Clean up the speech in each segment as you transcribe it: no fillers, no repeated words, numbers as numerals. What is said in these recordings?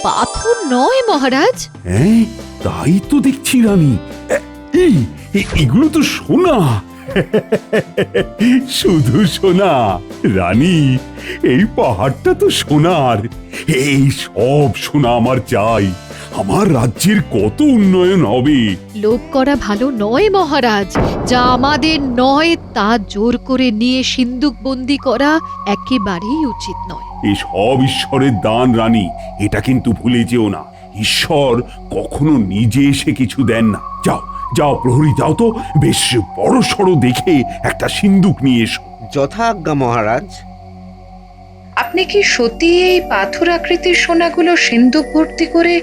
পাথর নয় মহারাজ। হ্যাঁ, তাই তো দেখছি রানী। এগুলো তো সোনা। শুধু সোনা রানী, এই পাহাড়টা তো সোনার। এই সব সোনা আমার চাই। আমার রাজ্যের কত উন্নয়ন হবে। লোভ করা ভালো নয় মহারাজ, যা আমাদের নয় তা জোর করে নিয়ে সিন্ধুক বন্দি করা একেবারেই উচিত নয়। এই সব ঈশ্বরের দান রানী, এটা কিন্তু ভুলে যেও না। ঈশ্বর কখনো নিজে এসে কিছু দেন না। যাও যাও প্রহরী, যাও তো বেশ বড় সড়ো দেখে একটা সিন্ধুক নিয়ে এসো। যথাজ্ঞা মহারাজ। আপনি কি সত্যি এই পাথর আকৃতির সোনাগুলো সিন্ধুক ভর্তি করে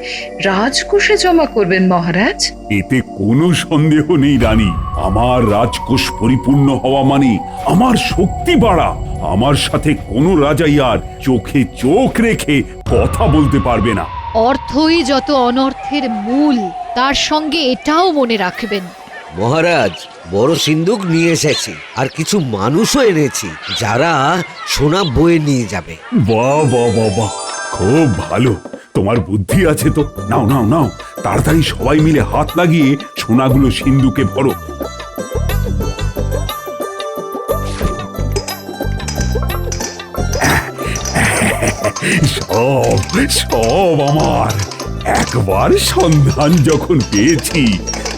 রাজকোষে জমা করবেন মহারাজ? এতে কোনো সন্দেহ নেই রানী। আমার রাজকোষ পরিপূর্ণ হওয়া মানে আমার শক্তি বাড়া। আমার সাথে কোনো রাজাই আর চোখে চোখ রেখে কথা বলতে পারবে না। অর্থই যত অনর্থের মূল, তার সঙ্গে এটাও মনে রাখবেন। মহারাজ, বড় সিন্ধুক নিয়ে এসেছি, আর কিছু মানুষও এনেছি যারা সোনা বয়ে নিয়ে যাবে। বাহ বাহ বাহ বাহ, খুব ভালো। তোমার বুদ্ধি আছে তো। নাও নাও নাও, তাড়াতাড়ি সবাই মিলে হাত লাগিয়ে সোনাগুলো সিন্ধুকে ভরো। সব সব আমার। একবার সন্ধান যখন পেয়েছি,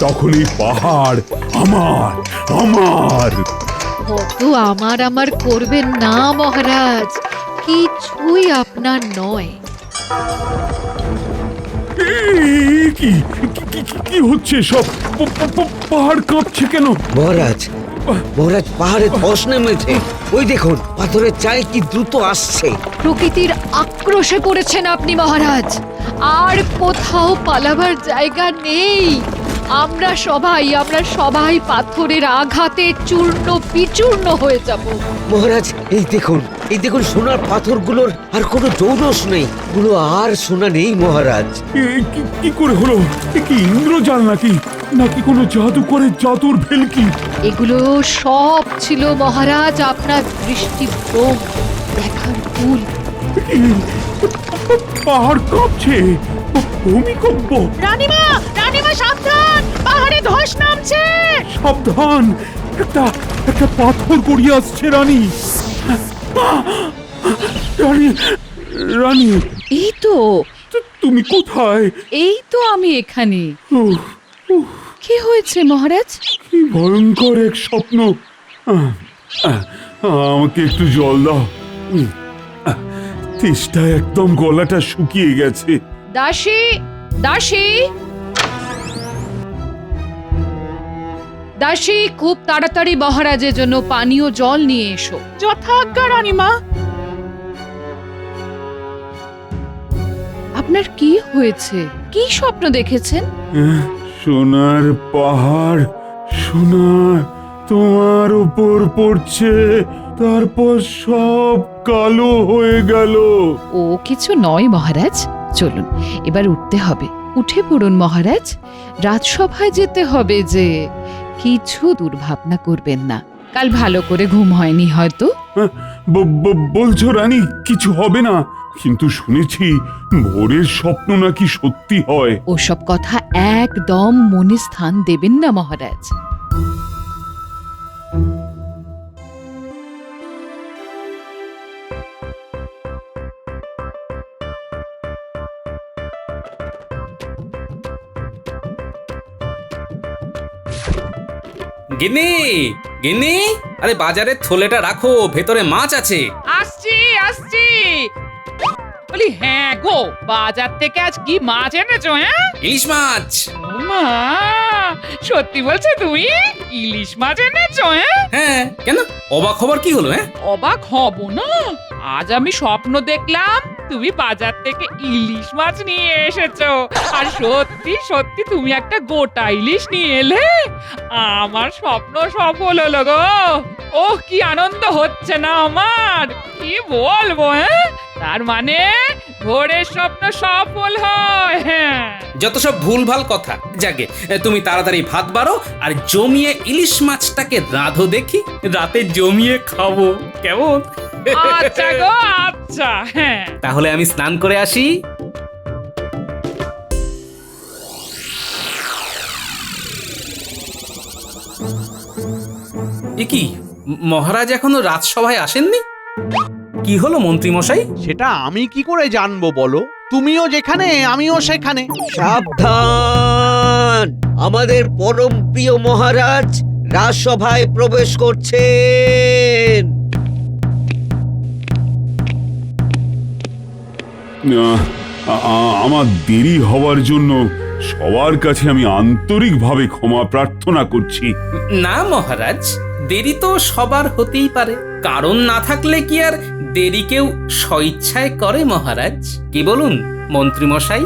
তখন এই পাহাড় আমার আমার। কত আমার আমার করবেন না মহারাজ, কিছুই আপনার নয়। কি কি হচ্ছে সব? পাহাড় কাঁপছে কেন? মহারাজ, মহারাজ, পাহাড়ে ধস নেমেছে। ওই দেখুন, পাথরের চাই কি দ্রুত আসছে। প্রকৃতির আক্রোশে পড়েছেন আপনি মহারাজ, আর কোথাও পালাবার জায়গা নেই। আমরা সবাই পাথরের আঘাতে চূর্ণ বিচূর্ণ হয়ে যাব। মহারাজ, এই দেখুন সোনার পাথরগুলোর আর কোনো জৌলস নেই। গুলো আর সোনা নেই মহারাজ। কি করে হলো? কি ইন্দ্রজাল নাকি নাকি কোনো জাদুকরের জাদুর ভেলকি? এগুলো সব ছিল মহারাজ আপনার দৃষ্টিভ্রম, দেখার ভুল। পাহাড় কাঁপছে, ভূমিকম্প। রানীমা সাবধান, পাহাড়ে ধস নামছে। সাবধান, একটা পাথর গড়িয়ে আসছে রানী। রানী রানী, এই তো তুমি কোথায়? এই তো আমি এখানে। উফ, উফ, কি হয়েছে মহারাজ? কি ভয়ঙ্কর এক স্বপ্ন। আমাকে একটু জল দাও। তেষ্টায় একদম গলাটা শুকিয়ে গেছে। দাসী দাসী দাসী, খুব তাড়াতাড়ি মহারাজের জন্য পানীয় জল নিয়ে এসো। যথাজ্ঞা রানীমা। আপনার কি হয়েছে? কি স্বপ্ন দেখেছেন? সোনার পাহাড়, সোনা তোমার উপর পড়ছে, তারপর সব কালো হয়ে গেল। ও কিছু নয় মহারাজ, চলুন এবার উঠতে হবে। উঠে পড়ুন মহারাজ, রাজসভায় যেতে হবে যে। কিছু দুর্ভাবনা করবেন না, কাল ভালো করে ঘুম হয়নি হয়তো। বলছো রানী কিছু হবে না? কিন্তু শুনেছি ভোরের স্বপ্ন নাকি সত্যি হয়। ওসব কথা একদম মনে স্থান দেবেন না মহারাজ। গিন্নি, গিন্নি, আরে বাজারের থলেটা রাখো, ভেতরে মাছ আছে। আসছি আসছি। বলি হ্যাঁ গো, বাজার থেকে আজ কি মাছ এনেছো? হ্যাঁ, ইলিশ মাছ। মা, সত্যি বলছো তুমি? ইলিশ মাছ এনেছো? হ্যাঁ, কেন অবাক হবার কি হলো? অবাক হব না। আজ আমি স্বপ্ন দেখলাম তুমি বাজার থেকে ইলিশ মাছ নিয়ে এসেছো, আর সত্যি সত্যি তুমি একটা গোটা ইলিশ নিয়ে এলে। আমার স্বপ্ন সফল হলো গো। ওহ, কি আনন্দ হচ্ছে না আমার, কি বলবো। তার মানে ভোরের স্বপ্ন সফল হয়। যত সব ভুলভাল কথা। যাকে তুমি তাড়াতাড়ি ভাত বাড়ো আর জমিয়ে ইলিশ মাছটাকে রাঁধো দেখি, রাতে জমিয়ে খাবো, কেমন? আচ্ছা গো, আচ্ছা। তাহলে আমি স্নান করে আসি। এ কি, মহারাজ এখনো রাজসভায় আসেননি? কি হলো মন্ত্রী মশাই? সেটা আমি কি করে জানবো বলো? তুমিও যেখানে আমিও সেখানে। সাবধান, আমাদের পরম প্রিয় মহারাজ রাজসভায় প্রবেশ করছেন। আমার দেরি হওয়ার জন্য সবার কাছে আমি আন্তরিকভাবে ক্ষমা প্রার্থনা করছি। না মহারাজ, দেরি তো সবার হতেই পারে, কারণ না থাকলে কি আর দেরি কেউ স্বইচ্ছায় করে মহারাজ? কি বলুন মন্ত্রী মশাই?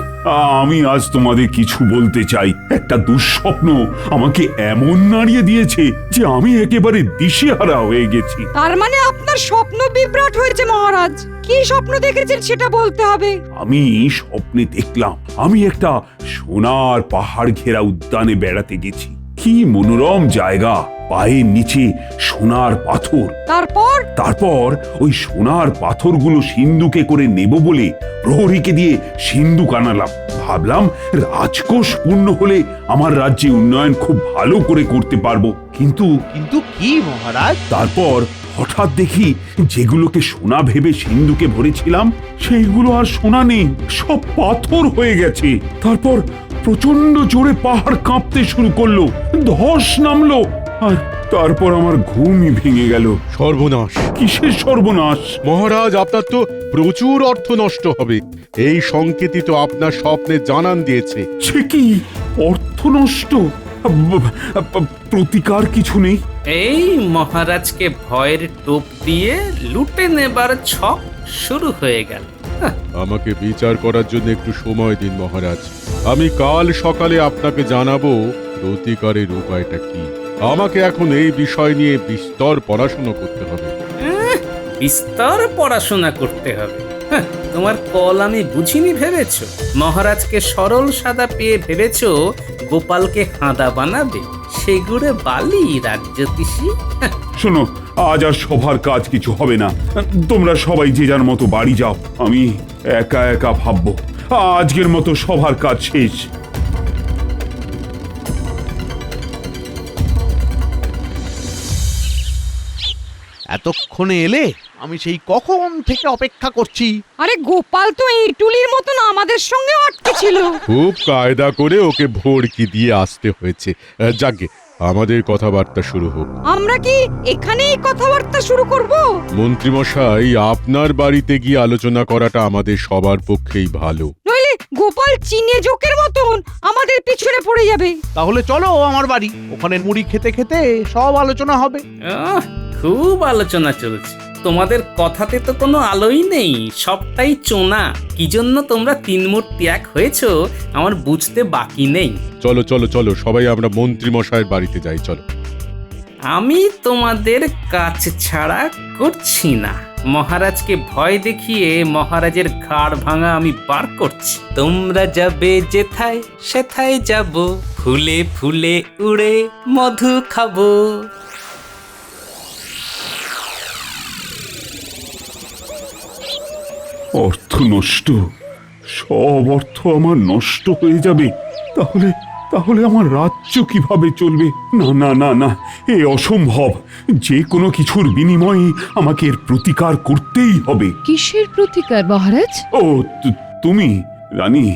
আমি আজ তোমাদের কিছু বলতে চাই। একটা দুঃস্বপ্ন আমাকে এমন নাড়িয়ে দিয়েছে যে আমি একেবারে দিশেহারা হয়ে গেছি। তার মানে আপনার স্বপ্ন বিভ্রাট হয়েছে মহারাজ। কি স্বপ্ন দেখেছেন সেটা বলতে হবে। আমি স্বপ্নে দেখলাম আমি একটা সোনার পাহাড় ঘেরা উদ্যানে বেড়াতে গেছি। কি মনোরম জায়গা, পায়ের নিচে সোনার পাথর। তারপর ওই সোনার পাথরগুলো সিন্ধুকে করে নেব বলে প্রহরীকে দিয়ে সিন্ধুক আনালাম। ভাবলাম রাজকোষ পূর্ণ হলে আমার রাজ্যে উন্নয়ন খুব ভালো করে করতে পারবো। কিন্তু কি মহারাজ? তারপর হঠাৎ দেখি যেগুলোকে সোনা ভেবে সিন্ধুকে ভরেছিলাম সেইগুলো আর সোনা নেই, সব পাথর হয়ে গেছে। তারপর প্রচন্ড জোরে পাহাড় কাঁপতে শুরু করলো, ধস নামলো, আর তারপর আমার ঘুমই ভেঙে গেল। সর্বনাশ! কিসের সর্বনাশ? মহারাজ, আপনার তো প্রচুর অর্থ নষ্ট হবে। এই সংকেতই তো আপনার স্বপ্নে জানান দিয়েছে। সে কি, অর্থ নষ্ট? প্রতিকার কিছু নেই? এই মহারাজকে ভয়ের টোপ দিয়ে লুটে নেবার ছক শুরু হয়ে গেল। আমাকে বিচার করার জন্য একটু সময় দিন মহারাজ। আমি কাল সকালে আপনাকে জানাবো প্রতিকারের উপায়টা কি। আমাকে এখন এই বিষয় নিয়ে বিস্তর পড়াশোনা করতে হবে। বিস্তর পড়াশোনা করতে হবে? তোমার কল আমি বুঝিনি ভেবেছো? মহারাজকে সরল সাদা পেয়ে ভেবেছো গোপালকে হাঁদা বানাবে? সেগুড়ে বালি রাজ্যতীষী। শোনো, আজ আর সবার কাজ কিছু হবে না। তোমরা সবাই যে যার মতো বাড়ি যাও। আমি একা একা ভাববো। আজকের মতো সবার কাজ শেষ। এতক্ষণে এলে? আমি সেই কখন থেকে অপেক্ষা করছি। আরে গোপাল তো ইটুলির মতন আমাদের সঙ্গে আটকে ছিল। খুব কায়দা করে ওকে ভড়কি দিয়ে আসতে হয়েছে। যাকে আমাদের কথাবার্তা শুরু হোক। আমরা কি এখানেই কথাবার্তা শুরু করব? মন্ত্রীমশাই, আপনার বাড়িতে গিয়ে আলোচনা করাটা আমাদের সবার পক্ষেই ভালো। নইলে গোপাল চীনে জোকের মতন আমাদের পিছনে পড়ে যাবে। তাহলে চলো আমার বাড়ি, ওখানে মুড়ি খেতে খেতে সব আলোচনা হবে। খুব আলোচনা চলছে। তোমাদের কথাতে তো কোনো আলোই নেই, সবটাই চোনা। কি জন্য তোমরা তিন মূর্তি এক হয়েছো আমার বুঝতে বাকি নেই। চলো চলো চলো, সবাই আমরা মন্ত্রীমশাইয়ের বাড়িতে যাই। চলো। আমি তোমাদের কাজ ছাড়া করছি না। মহারাজকে ভয় দেখিয়ে মহারাজের ঘাড় ভাঙা আমি বার করছি। তোমরা যাবে যেথায় সেথায় যাব, ফুলে ফুলে উড়ে মধু খাবো। অর্থ নষ্ট, সব অর্থ আমার নষ্ট হয়ে যাবে। তাহলে তাহলে আমার রাজ্য কিভাবে চলবে? না না না না, এ অসম্ভব। যে কোনো কিছুর বিনিময়ে আমাকে এর প্রতিকার করতেই হবে। কিসের প্রতিকার মহারাজ? ও, তুমি রানী,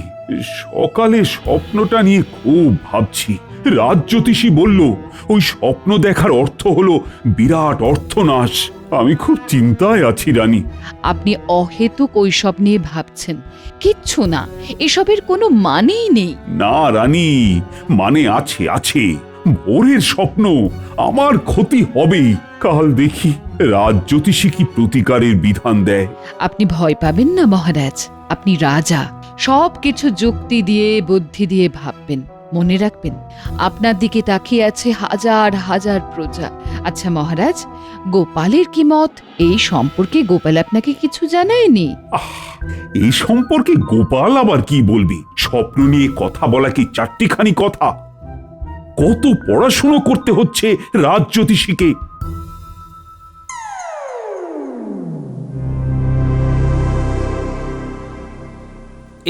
সকালে স্বপ্নটা নিয়ে খুব ভাবছি। রাজজ্যোতিষী বলল ওই স্বপ্ন দেখার অর্থ হলো বিরাট অর্থনাশ। আমি খুব চিন্তায় আছি রানী। আপনি অহেতুক ওইসব নিয়ে ভাবছেন। কিচ্ছু না, এসবের কোনো মানেই নেই। না রানী, মানে আছে আছে। ভোরের স্বপ্ন, আমার ক্ষতি হবেই। কাল দেখি রাজজ্যোতিষী কি প্রতিকারের বিধান দেয়। আপনি ভয় পাবেন না মহারাজ, আপনি রাজা। সব কিছু যুক্তি দিয়ে বুদ্ধি দিয়ে ভাববেন। মনে রাখবেন, আপনার দিকে তাকিয়ে আছে হাজার হাজার প্রজা। আচ্ছা মহারাজ, গোপালের কি মত? এই সম্পর্কে গোপাল আপনাকে কিছু জানায়নি? এই সম্পর্কে গোপাল আবার কি বলবি? স্বপ্ন নিয়ে কথা বলা কি চারটিখানি কথা? কত পড়াশুনো করতে হচ্ছে রাজজ্যোতিষীকে।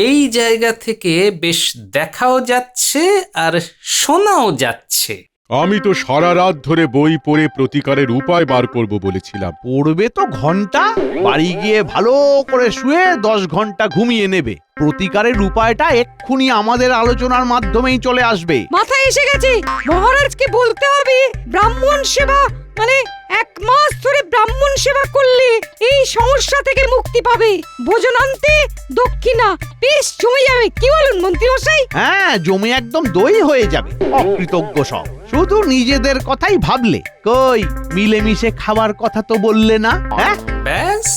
এই জায়গা থেকে বেশ দেখাও যাচ্ছে আর শোনাও যাচ্ছে। আমি তো সারা রাত ধরে বই পড়ে প্রতিকারের উপায় বার করব বলেছিলাম। পড়বে তো ঘন্টা, বাড়ি গিয়ে ভালো করে শুয়ে 10 ঘন্টা ঘুমিয়ে নেবে। প্রতিকারের উপায়টা এক্ষুনি আমাদের আলোচনার মাধ্যমেই চলে আসবে। মাথায় এসে গেছে, মহারাজকে বলতে হবে ব্রাহ্মণ সেবা, মানে 1 মাস ধরে ব্রাহ্মণ সেবা করলে এই সমস্যা থেকে মুক্তি পাবে। ভোজনান্তে দক্ষিণা বেশ জমে যাবে, কি বলুন মন্ত্রী মশাই? হ্যাঁ, জমে একদম দই হয়ে যাবে। অকৃতজ্ঞ সব, শুধু নিজেদের কথাই ভাবলে। কই মিলেমিশে খাবার কথা তো বললে না? হ্যাঁ, ব্যাস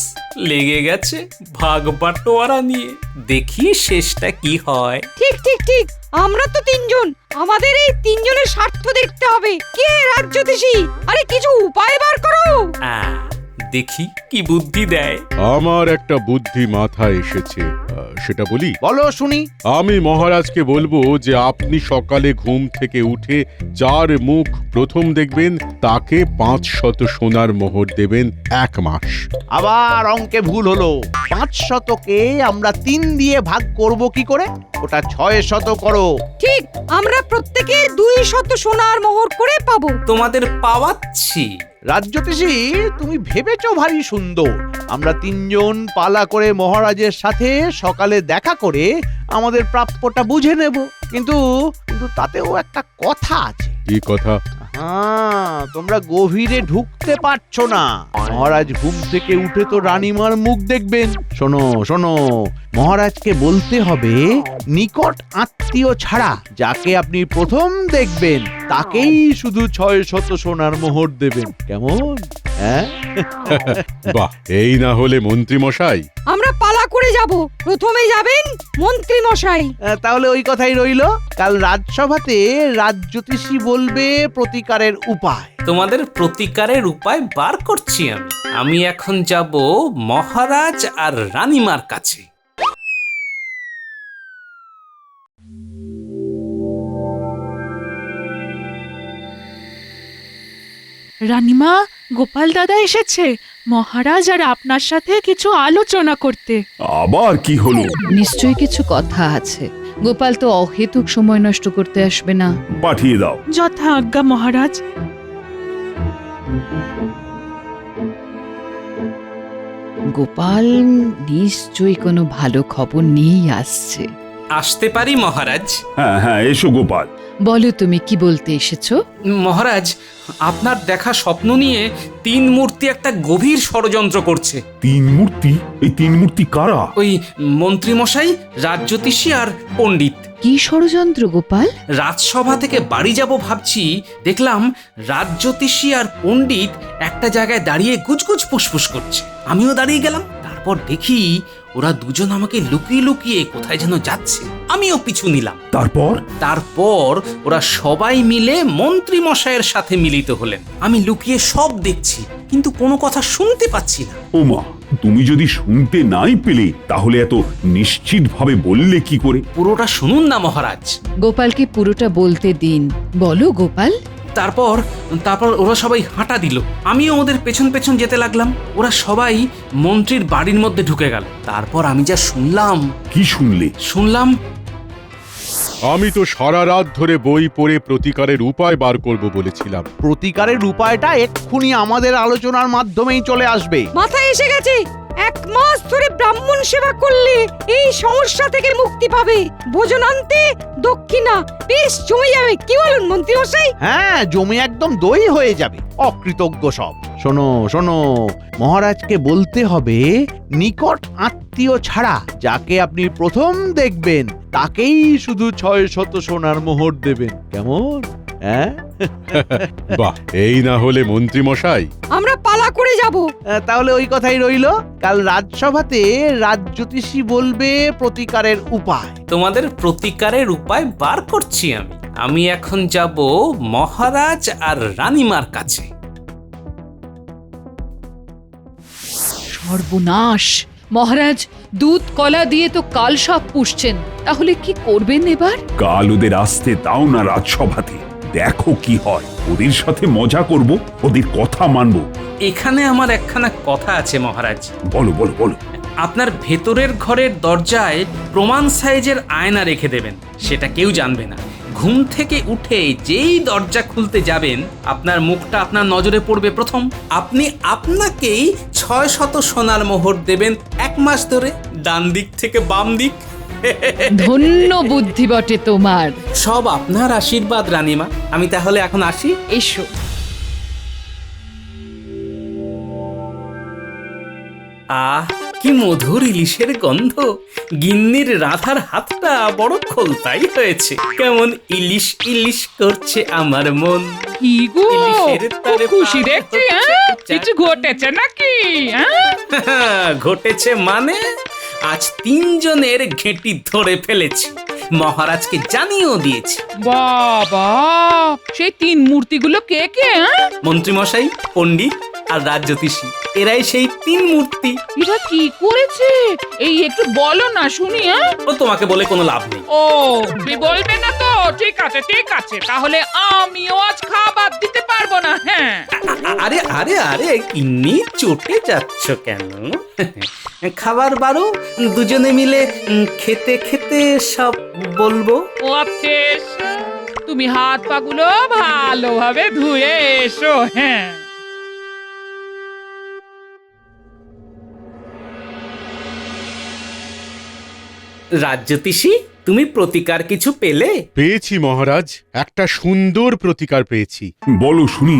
লেগে গেছে ভাগ বাটোয়ারা নিয়ে। দেখি শেষটা কি হয়। ঠিক ঠিক ঠিক, আমরা তো 3 জন, আমাদের এই 3 জনের স্বার্থ দেখতে হবে। কে রাজ্যদেশী? আরে কিছু উপায় বার করো। দেখি কি বুদ্ধি দেয়। আমার একটা বুদ্ধি মাথায় এসেছে, সেটা বলি? বলো শুনি। আমি মহারাজকে বলবো যে আপনি সকালে ঘুম থেকে উঠে যার মুখ প্রথম দেখবেন তাকে 500 সোনার মোহর দেবেন 1 মাস। আবার অঙ্কে ভুল হলো। 500কে আমরা 3 দিয়ে ভাগ করব কি করে? ওটা 600 করো। ঠিক, আমরা প্রত্যেকে 200 সোনার মোহর করে পাবো। তোমাদের পাওয়াচ্ছি। রাজ্যতীষী, তুমি ভেবেছো ভারী সুন্দর। আমরা 3 জন পালা করে মহারাজের সাথে সকালে দেখা করে আমাদের প্রাপ্যটা বুঝে নেব। কিন্তু তাতেও একটা কথা আছে। কি কথা? তোমরা গভীরে ঢুকতে পারছো না। মহারাজ ঘুম থেকে উঠে তো রানীমার মুখ দেখবেন। শোনো শোনো, মহারাজকে বলতে হবে নিকট আত্মীয় ছাড়া যাকে আপনি প্রথম দেখবেন তাকেই শুধু 600 সোনার মোহর দেবেন। কেমন? হ্যাঁ, বাহ, এই না হলে মন্ত্রী মশাই। আমরা পালা করে যাব, প্রথমে যাবেন মন্ত্রী মশাই। তাহলে ওই কথাই রইলো। কাল রাজসভাতে রাজ্যতীষী বলবে প্রতিকারের উপায়। তোমাদের প্রতিকারের উপায় বার করছি আমি। আমি এখন যাব মহারাজ আর রানীমার কাছে। রানীমা, গোপাল দাদা এসেছে। মহারাজ আর আপনার সাথে কিছু আলোচনা করতে। আবার কি হলো? নিশ্চয়ই কিছু কথা আছে। গোপাল তো অহেতুক সময় নষ্ট করতে আসবে না। পাঠিয়ে দাও। যথা আজ্ঞা মহারাজ। গোপাল নিশ্চয়ই কোনো ভালো খবর নিয়েই আসছে। আসতে পারি মহারাজ? হ্যাঁ হ্যাঁ, এসো গোপাল। বলো তুমি কি বলতে এসেছো? মহারাজ, আপনার দেখা স্বপ্ন নিয়ে 3 মূর্তি একটা গভীর ষড়যন্ত্র করছে। 3 মূর্তি? এই 3 মূর্তি কারা? ওই মন্ত্রী মশাই, রাজ্যতীষী আর পণ্ডিত। কি ষড়যন্ত্র গোপাল? রাজসভা থেকে বাড়ি যাব ভাবছি, দেখলাম রাজ্যতীষী আর পণ্ডিত একটা জায়গায় দাঁড়িয়ে গুজগুজ ফুসফুস করছে। আমিও দাঁড়িয়ে গেলাম। তারপর দেখি ওরা দুজন আমাকে লুকিয়ে লুকিয়ে কোথায় যেন যাচ্ছে। আমিও পিছু নিলাম। তারপর ওরা সবাই মিলে মন্ত্রী মশাইয়ের সাথে মিলিত হলেন। আমি লুকিয়ে সব দেখছি, কিন্তু কোনো কথা শুনতে পাচ্ছি না। ওমা, তুমি যদি শুনতে নাই পেলে তাহলে এত নিশ্চিতভাবে বললে কি করে? পুরোটা শুনুন না মহারাজ। গোপালকে পুরোটা বলতে দিন। বলো গোপাল। তারপর ওরা সবাই হাঁটা দিল। আমিও ওদের পেছন পেছন যেতে লাগলাম। ওরা সবাই মন্ত্রীর বাড়ির মধ্যে ঢুকে গেল। তারপর আমি যা শুনলাম। কি শুনলে? শুনলাম আমি তো সারা রাত ধরে বই পড়ে প্রতিকারের উপায় বার করব বলেছিলাম। প্রতিকারের উপায়টা এক্ষুনি আমাদের আলোচনার মাধ্যমেই চলে আসবে। মাথায় এসে গেছে, 1 মাস ধরে ব্রাহ্মণ সেবা করলে এই সমস্যা থেকে মুক্তি পাবে। ভোজনান্তে দক্ষিণা বেশ জমে যাবে, কি বলুন মন্ত্রী মশাই? হ্যাঁ, জমে একদম দই হয়ে যাবে। অকৃতজ্ঞ সব। শোনো শোনো, মহারাজকে বলতে হবে নিকট আত্মীয় ছাড়া যাকে আপনি প্রথম দেখবেন তাকেই শুধু 600 সোনার মোহর দেবেন। কেমন? হ্যাঁ, বাহ, এই না হলে মন্ত্রী মশাই। আমরা পালা করে যাব। তাহলে ওই কথাই রইলো। কাল রাজসভাতে রাজ্যতীষী বলবে প্রতিকারের উপায়। তোমাদের প্রতিকারের উপায় বার করছি আমি। আমি এখন যাব মহারাজ আর রানীমার কাছে। সর্বনাশ! মহারাজ দুধ কলা দিয়ে তো কাল সাপ পুষছেন, তাহলে কি করবেন এবার? কাল ওদের আসতে দাও না রাজসভাতে, দেখো কি হয়। ওদের সাথে মজা করব, ওদের কথা মানব। এখানে আমার একখানা কথা আছে মহারাজ। বলো বলো বলো। আপনার ভেতরের ঘরের দরজায় প্রমাণ সাইজের আয়না রেখে দেবেন, সেটা কেউ জানবে না। ঘুম থেকে উঠে যেই দরজা খুলতে যাবেন আপনার মুখটা আপনার নজরে পড়বে প্রথম। আপনি আপনাকেই 600 সোনার মোহর দেবেন 1 মাস ধরে, ডান দিক থেকে বাম দিক। ধন্য বুদ্ধি বটে তোমার। সব আপনার আশীর্বাদ রানীমা। আমি তাহলে এখন আসি। এসো। আহ, কি মধুর ইলিশের গন্ধ। গিন্নির রাধার হাতটা বড় খোলতাই হয়েছে। কেমন ইলিশ ইলিশ করছে আমার মন। কি গো, ইলিশের খুব তারে খুশি পার দেখছি। হচ্ছে হ্যাঁ? উচ্চার। কিছু ঘটেছে নাকি? হ্যাঁ? ঘটেছে মানে আজ 3 জনের ঘেঁটি ধরে ফেলেছি, মহারাজকে জানিয়েও দিয়েছি। বাবা, সেই 3 মূর্তিগুলো কে কে? হ্যাঁ? মন্ত্রীমশাই, পণ্ডিত আর রাজ্যোতিষী, এরাই সেই 3 মূর্তি। এরা কি করেছে এই একটু বলো না শুনি। হ্যাঁ? ও তোমাকে বলে কোনো লাভ নেই। ও, তুমি বলবে না তো? ঠিক আছে ঠিক আছে, তাহলে আমিও আজ খাবার দিতে পারবো না। হ্যাঁ, আরে আরে আরে, কিন্নি চটে যাচ্ছ কেন? খাবার বারো, দুজনে মিলে খেতে খেতে সব বলবো। ও আচ্ছা, তুমি হাত পাগুলো ভালোভাবে ধুয়ে এসো। হ্যাঁ, রাজ্যোতিষী, তুমি প্রতিকার কিছু পেলে? পেয়েছি মহারাজ, একটা সুন্দর প্রতিকার পেয়েছি। বলো শুনি,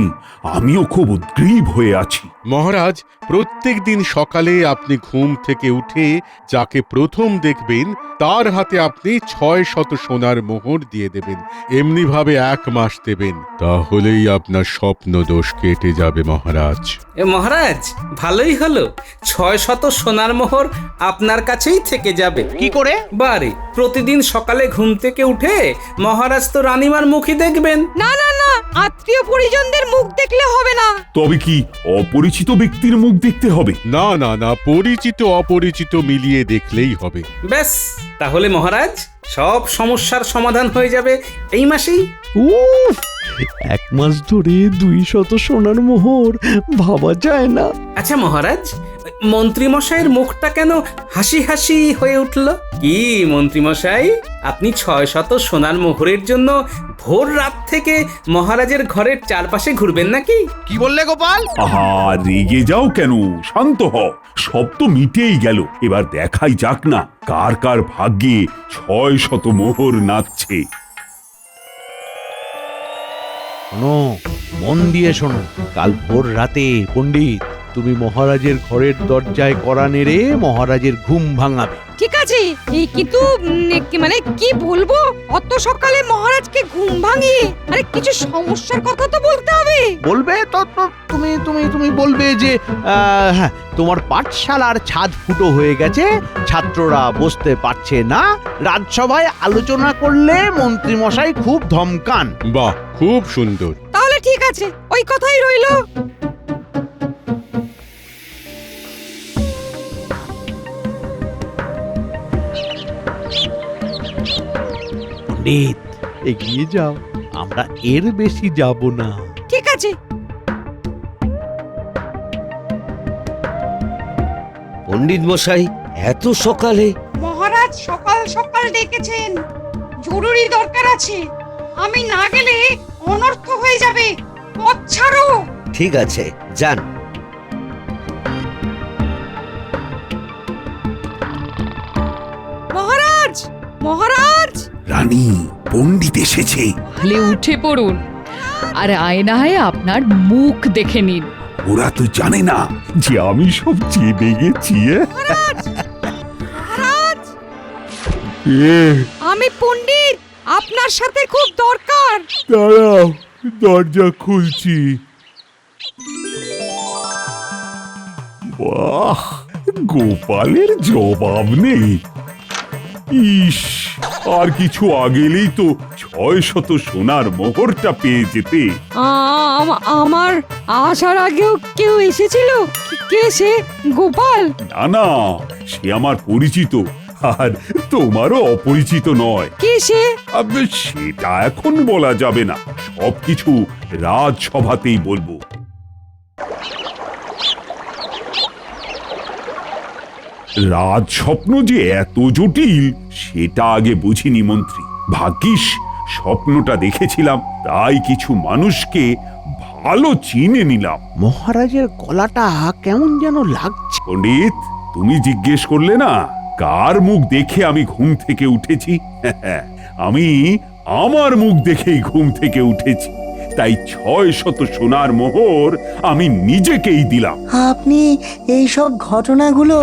আমিও খুব উদ্গ্রীব হয়ে আছি। মহারাজ, প্রত্যেক দিন সকালে আপনি ঘুম থেকে উঠে যাকে প্রথম দেখবেন তার হাতে আপনি 600 সোনার মোহর দিয়ে দেবেন। এমনি ভাবে 1 মাস দেবেন, তাহলেই আপনার স্বপ্ন দোষ কেটে যাবে মহারাজ। মহারাজ, ভালোই হলো, 600 সোনার মোহর আপনার কাছেই থেকে যাবে। কি করে? বারে, প্রতিদিন সকালে ঘুম থেকে উঠে মহারাজ তো রানীমার মুখই দেখবেন। না না না, আত্মীয় পরিজনদের মুখ দেখলে হবে না। তবে কি অপরিচিত ব্যক্তির মুখ দেখতে হবে? না না না, পরিচিত অপরিচিত মিলিয়ে দেখলেই হবে। ব্যাস, তাহলে মহারাজ সব সমস্যার সমাধান হয়ে যাবে এই মাসেই। উফ, 1 মাস ধরে 200 সোনার মোহর, ভাবা যায় না। আচ্ছা মহারাজ, মন্ত্রীমশাইয়ের মুখটা কেন হাসি হাসি হয়ে উঠল? কি মন্ত্রীমশাই, আপনি 600 সোনার মোহরের জন্য ভোর রাত থেকে মহারাজের ঘরের চারপাশে ঘুরবেন নাকি? কি বললে গোপাল? আহা, রেগে যাও কেন, শান্ত হও। সব তো মিটেই গেল, এবার দেখাই যাক না কার কার ভাগ্যে 600 মোহর নাচছে। শোনো, মন দিয়ে শোনো। কাল ভোর রাতে পণ্ডিত, তুমি মহারাজের ঘরের দরজায় কড়া নেড়ে মহারাজের ঘুম ভাঙাবে। ঠিক আছে, এই কিন্তু মানে কি বলবো, অত সকালে মহারাজকে ঘুম ভাঙিয়ে আরে কিছু সমস্যার কথা তো বলতে হবে। বলবে তো তুমি তুমি তুমি বলবে যে হ্যাঁ, তোমার পাঠশালার ছাদ ফুটো হয়ে গেছে, ছাত্ররা বসতে পারছে না, রাজসভায় আলোচনা করলে মন্ত্রীমশাই খুব ধমকান। বাহ, খুব সুন্দর। তাহলে ঠিক আছে, ওই কথাই রইলো। পণ্ডিত, এগিয়ে যাও, আমরা এর বেশি যাব না। ঠিক আছে। পণ্ডিত মশাই, এত সকালে? মহারাজ সকাল সকাল ডেকেছেন, জরুরি দরকার আছে। আমি না গেলে অনর্থ হয়ে যাবে। পথ ছাড়ো। ঠিক আছে, যান। মহারাজ, মহারাজ! রানী, পণ্ডিত এসেছে। তাহলে উঠে পড়ুন আর আয়নায় আপনার মুখ দেখে নিন। ওরা তো জানে না যে আমি সব জেনে গেছি। মহারাজ, এ, আমি পণ্ডিত, আপনার সাথে খুব দরকার। দাঁড়াও, দরজা খুলছি। বাহ, গোপালের জবাব নেই। ইস, আর কিছু আগেলেই তো 600 সোনার মোহরটা পেয়ে যেতে। আমার আসার আগেও কেউ এসেছিল? কে সে? গোপাল? না না, সে আমার পরিচিত, আর তোমারও অপরিচিত নয়। কে সে? সেটা এখন বলা যাবে না, সবকিছু রাজসভাতেই বলবো। রাজস্বপ্ন যে এত জটিল সেটা আগে বুঝিনি মন্ত্রী। ভাগ্যিস স্বপ্নটা দেখেছিলাম, তাই কিছু মানুষকে ভালো চিনে নিলাম। মহারাজের গলাটা কেমন যেন লাগছে। পণ্ডিত, তুমি জিজ্ঞেস করলে না কার মুখ দেখে আমি ঘুম থেকে উঠেছি? আমি আমার মুখ দেখেই ঘুম থেকে উঠেছি, তাই 600 সোনার মোহর আমি নিজেকেই দিলাম। আপনি এই সব ঘটনাগুলো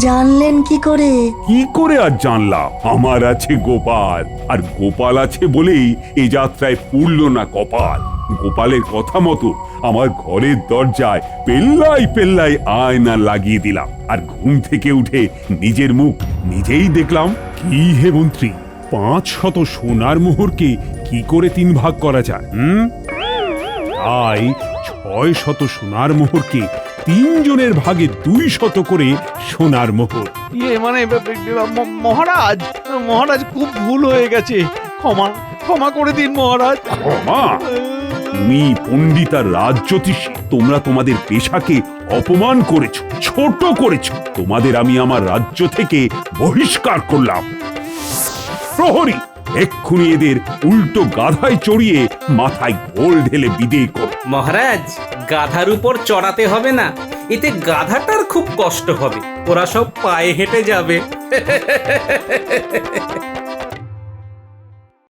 জানলেন কি করে? কি করে আর জানলাম? আমার আছে গোপাল, আর গোপাল আছে বলেই এ যাত্রায় পুরল না কপাল। গোপালের কথা মতো আমার ঘরের দরজায় পেল্লাই পেল্লাই আয়না লাগিয়ে দিলাম, আর ঘুম থেকে উঠে নিজের মুখ নিজেই দেখলাম। কি হে মন্ত্রী, 500 সোনার মোহরকে কি করে 3 ভাগ করা যায়? তাই 600 সোনার মোহরকে 3 জনের ভাগে 200 করে সোনার মোহর। মানে মহারাজ, মহারাজ খুব ভুল হয়ে গেছে, ক্ষমা ক্ষমা করে দিন মহারাজ। ক্ষমা? তুমি পণ্ডিত আর রাজজ্যোতিষী, তোমরা তোমাদের পেশাকে অপমান করেছো, ছোট করেছো। তোমাদের আমি আমার রাজ্য থেকে বহিষ্কার করলাম। প্রহরী, এক্ষুনি এদের উল্টো গাধায় চড়িয়ে মাথায় ঘোল ঢেলে বিদেয় কর। মহারাজ, গাধার উপর চড়াতে হবে না, এতে গাধাটার খুব কষ্ট হবে, ওরা সব পায়ে হেঁটে যাবে।